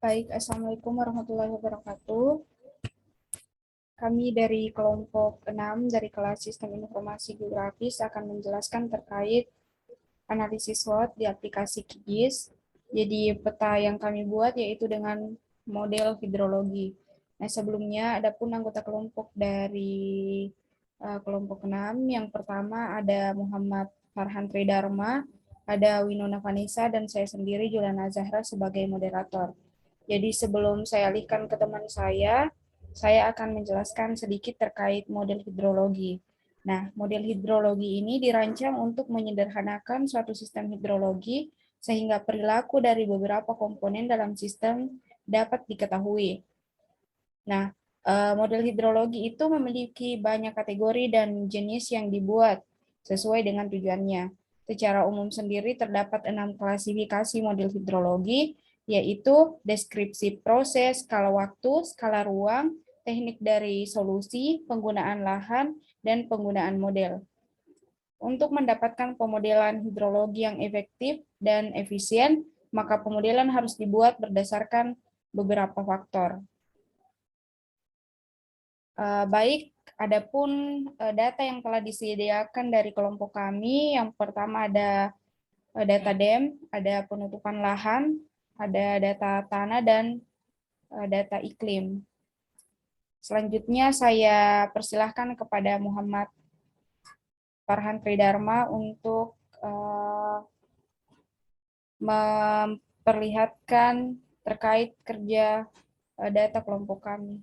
Baik, Assalamualaikum warahmatullahi wabarakatuh. Kami dari kelompok 6 dari kelas Sistem Informasi Geografis akan menjelaskan terkait analisis SWOT di aplikasi QGIS. Jadi peta yang kami buat yaitu dengan model hidrologi. Nah, sebelumnya ada pun anggota kelompok dari kelompok 6. Yang pertama ada Muhammad Farhan Tridharma, ada Winona Vanessa, dan saya sendiri Juliana Zahra sebagai moderator. Jadi sebelum saya alihkan ke teman saya akan menjelaskan sedikit terkait model hidrologi. Nah, model hidrologi ini dirancang untuk menyederhanakan suatu sistem hidrologi sehingga perilaku dari beberapa komponen dalam sistem dapat diketahui. Nah, model hidrologi itu memiliki banyak kategori dan jenis yang dibuat sesuai dengan tujuannya. Secara umum sendiri terdapat 6 klasifikasi model hidrologi, yaitu deskripsi proses, skala waktu, skala ruang, teknik dari solusi, penggunaan lahan, dan penggunaan model. Untuk mendapatkan pemodelan hidrologi yang efektif dan efisien, maka pemodelan harus dibuat berdasarkan beberapa faktor. Baik, adapun data yang telah disediakan dari kelompok kami, yang pertama ada data DEM, ada penutupan lahan, ada data tanah, dan data iklim. Selanjutnya saya persilahkan kepada Muhammad Farhan Tridharma untuk memperlihatkan terkait kerja data kelompok kami.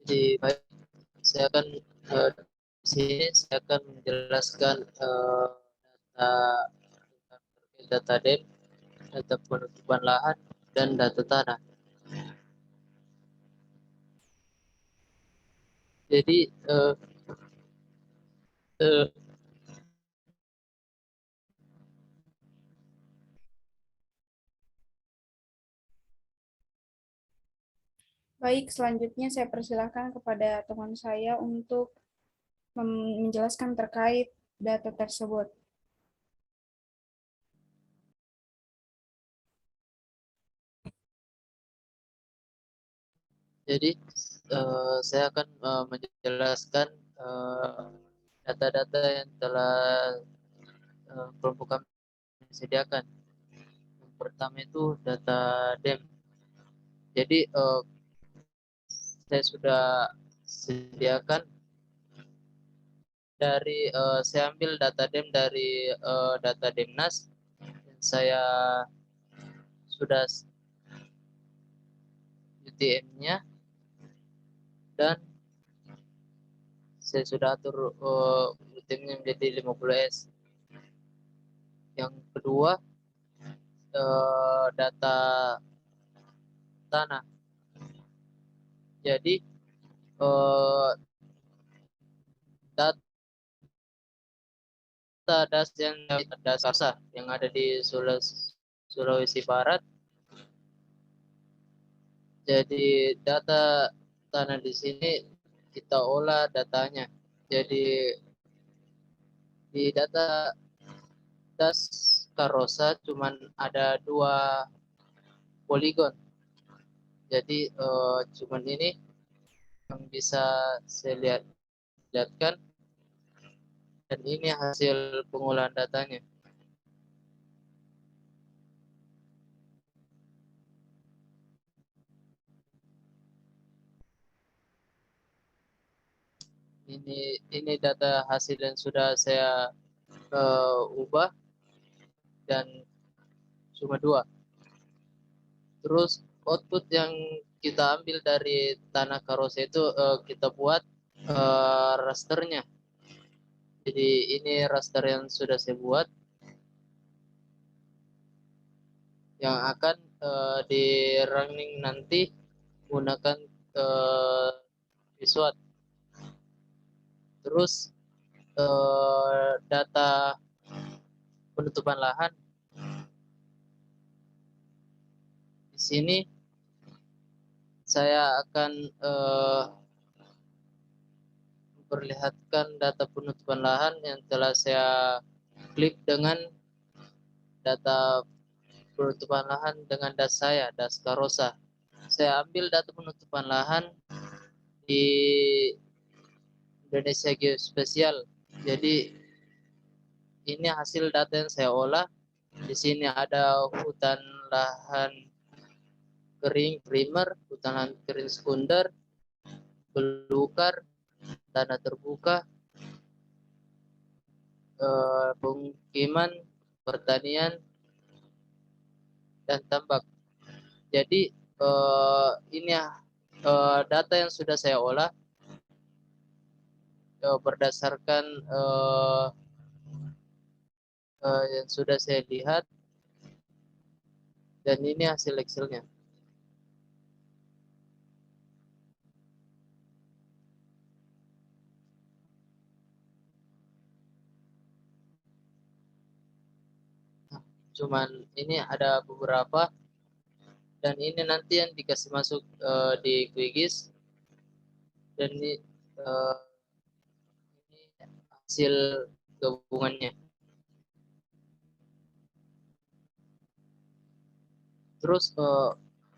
Jadi baik, saya akan di sini saya akan menjelaskan data DEM, data penutupan lahan, dan data tanah. Jadi eh, Baik, selanjutnya saya persilahkan kepada teman saya untuk menjelaskan terkait data tersebut. jadi saya akan menjelaskan data-data yang telah kelompok kami sediakan. Yang pertama itu data DEM. Jadi saya sudah sediakan dari saya ambil data DEM dari data Demnas. Saya sudah UTM-nya dan saya sudah atur UTM-nya menjadi 50S. Yang kedua data tanah. Jadi data das yang dasar yang ada di Sulawesi Barat. Jadi data tanah di sini kita olah datanya. Jadi di data das Karosa cuman ada 2 poligon. Jadi cuman ini yang bisa saya lihatkan, dan ini hasil pengolahan datanya. Ini data hasil yang sudah saya ubah, dan cuma 2. Terus output yang kita ambil dari tanah Karosa itu kita buat rasternya. Jadi ini raster yang sudah saya buat yang akan di running nanti menggunakan visual. Terus data penutupan lahan di sini saya akan memperlihatkan data penutupan lahan yang telah saya klik dengan data penutupan lahan dengan das saya, das Karosa. Saya ambil data penutupan lahan di Indonesia Geospasial. Jadi ini hasil data yang saya olah. Di sini ada hutan lahan kering primer, hutan lahan kering sekunder, belukar, tanah terbuka, pemukiman, pertanian, dan tambak. Jadi ini data yang sudah saya olah berdasarkan yang sudah saya lihat, dan ini hasil Excelnya. Cuman ini ada beberapa, dan ini nanti yang dikasih masuk di QGIS, dan ini hasil gabungannya. Terus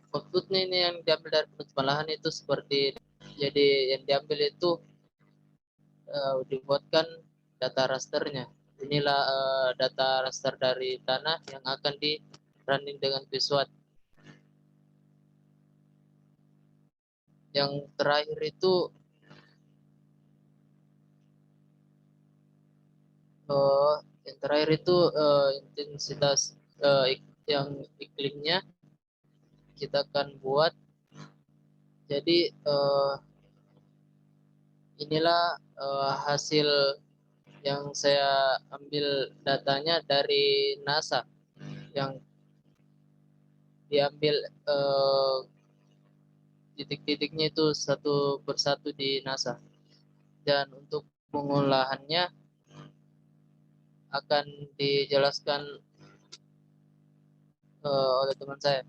outputnya ini yang diambil dari penutupan lahan itu seperti, jadi yang diambil itu dibuatkan data rasternya. Inilah data raster dari tanah yang akan di running dengan Visual. Yang terakhir itu intensitas yang iklimnya kita akan buat. Jadi inilah hasil yang saya ambil datanya dari NASA, yang diambil titik-titiknya itu satu persatu di NASA. Dan untuk pengolahannya akan dijelaskan oleh teman saya.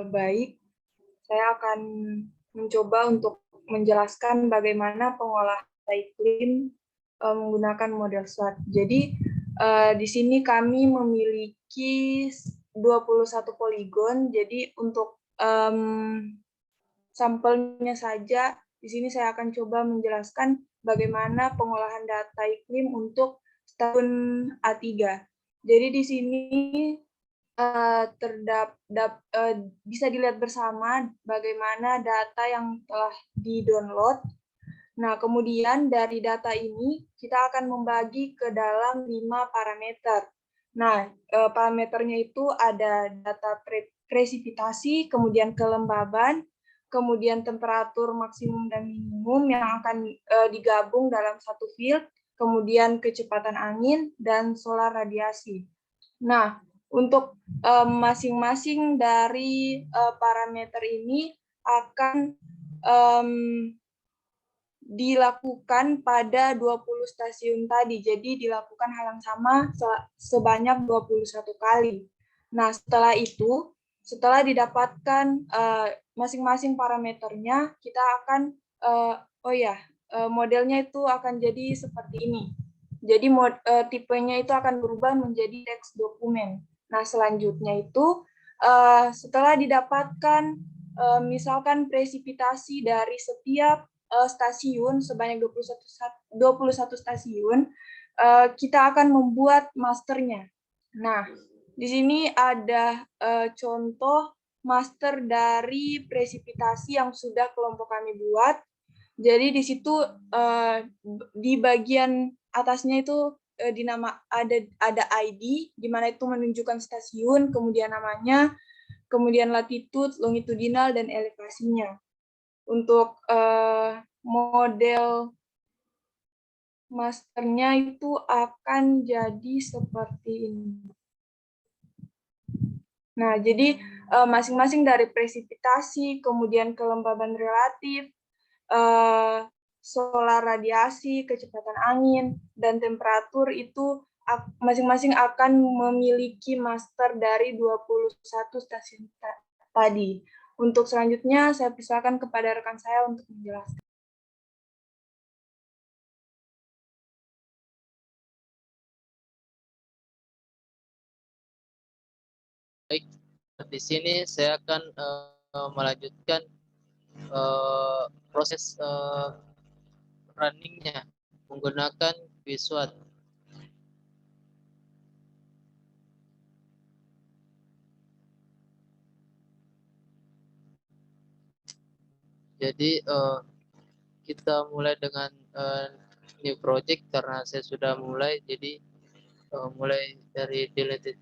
Baik, saya akan mencoba untuk menjelaskan bagaimana pengolahan data iklim menggunakan model SWOT. Jadi di sini kami memiliki 21 poligon. Jadi untuk sampelnya saja, di sini saya akan coba menjelaskan bagaimana pengolahan data iklim untuk tahun A3. Jadi di sini bisa dilihat bersama bagaimana data yang telah di-download. Nah, kemudian dari data ini kita akan membagi ke dalam 5 parameter. Nah, parameternya itu ada data presipitasi, kemudian kelembaban, kemudian temperatur maksimum dan minimum yang akan digabung dalam satu field, kemudian kecepatan angin, dan solar radiasi. Nah, untuk masing-masing dari parameter ini akan dilakukan pada 20 stasiun tadi. Jadi dilakukan hal yang sama sebanyak 21 kali. Nah, setelah itu, setelah didapatkan masing-masing parameternya, kita akan modelnya itu akan jadi seperti ini. Jadi tipenya itu akan berubah menjadi teks dokumen. Nah, selanjutnya itu setelah didapatkan misalkan presipitasi dari setiap stasiun sebanyak 21 stasiun, kita akan membuat masternya. Nah, di sini ada contoh master dari presipitasi yang sudah kelompok kami buat. Jadi di situ di bagian atasnya itu ada ID, di mana itu menunjukkan stasiun, kemudian namanya, kemudian latitude, longitudinal, dan elevasinya. Untuk model masternya itu akan jadi seperti ini. Nah, jadi masing-masing dari presipitasi, kemudian kelembaban relatif, solar radiasi, kecepatan angin, dan temperatur itu masing-masing akan memiliki master dari 21 stasiun tadi. Untuk selanjutnya, saya persilakan kepada rekan saya untuk menjelaskan. Baik, di sini saya akan melanjutkan proses runningnya menggunakan Quizlet. Jadi kita mulai dengan new project karena saya sudah mulai, jadi mulai dari deleted